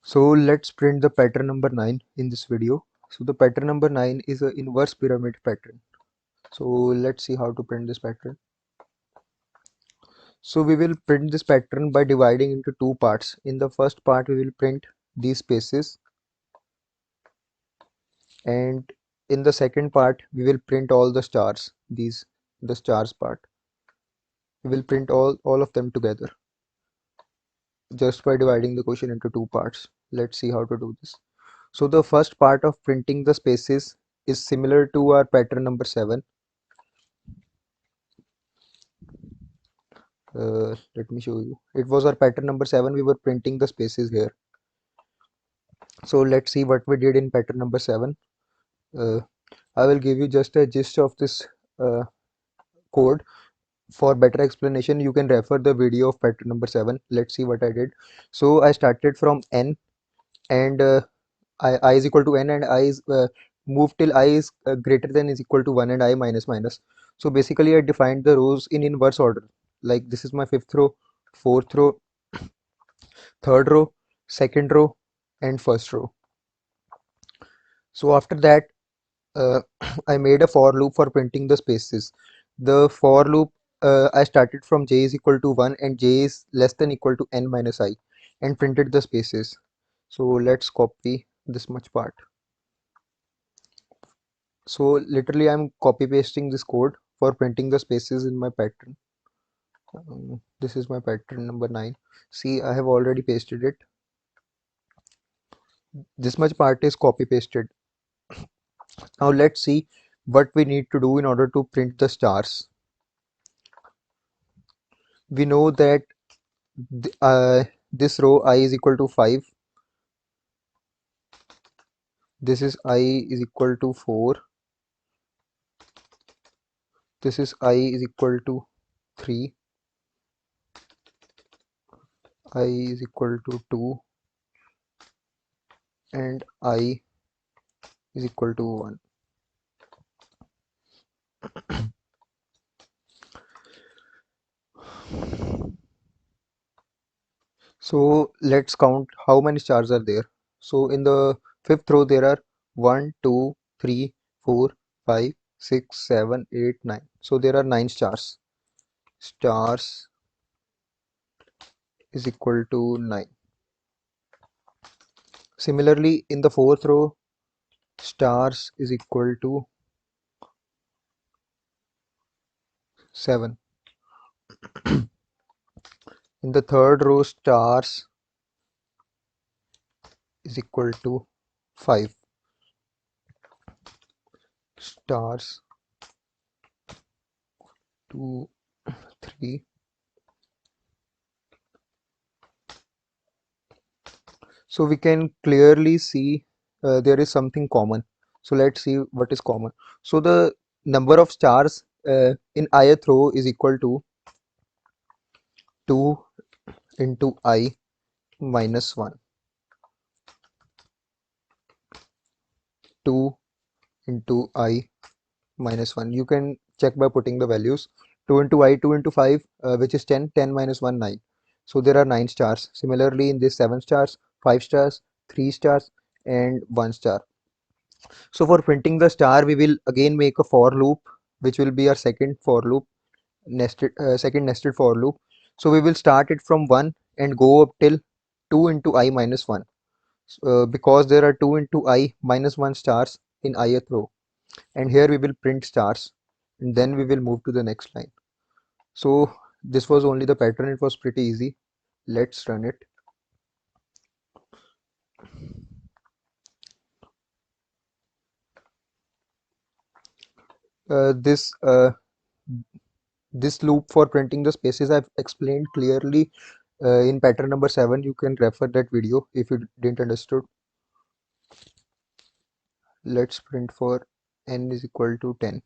So let's print the pattern number 9 in this video. So the pattern number 9 is an inverse pyramid pattern. So let's see how to print this pattern. So we will print this pattern by dividing into two parts. In the first part we will print these spaces, and in the second part we will print all the stars. The stars part. We will print all of them together just by dividing the question into two parts. Let's see how to do this. So the first part of printing the spaces is similar to our pattern number 7. Let me show you. It was our pattern number 7. We were printing the spaces here. So let's see what we did in pattern number 7. Uh, I will give you just a gist of this uh, code. For better explanation, you can refer the video of pattern number 7. Let's see what I did. So I started from n, and I is equal to n, and I is move till I is greater than is equal to 1 and I minus minus. So basically I defined the rows in inverse order. Like this is my fifth row, fourth row, third row, second row, and first row. So after that, uh, I made a for loop for printing the spaces. The for loop, I started from j is equal to 1 and j is less than equal to n minus I, and printed the spaces. So let's copy this much part. So literally I'm copy pasting this code for printing the spaces in my pattern. This is my pattern number 9. See, I have already pasted it. This much part is copy pasted. Now let's see what we need to do in order to print the stars. We know that this row I is equal to 5. This is I is equal to 4. This is I is equal to 3. I is equal to 2. And I is equal to 1. So let's count how many stars are there. So in the fifth row there are 1, 2, 3, 4, 5, 6, 7, 8, 9. So there are 9 stars. Stars is equal to 9. Similarly, in the fourth row, stars is equal to 7. In the third row, stars is equal to 5. Stars 2, 3. So we can clearly see there is something common. So let's see what is common. So the number of stars in ith row is equal to 2 into I minus 1. 2 into I minus 1. You can check by putting the values. 2 into I, 2 into 5, which is 10, 10 minus 1, 9. So there are 9 stars. Similarly, in this 7 stars, 5 stars, 3 stars, and 1 star. So for printing the star, we will again make a for loop, which will be our second for loop, second nested for loop. So we will start it from 1 and go up till 2 into I minus 1. Because there are 2 into I minus 1 stars in ith row. And here we will print stars, and then we will move to the next line. So this was only the pattern. It was pretty easy. Let's run it. This loop for printing the spaces I've explained clearly in pattern number 7. You can refer that video if you didn't understood. Let's print for n is equal to 10.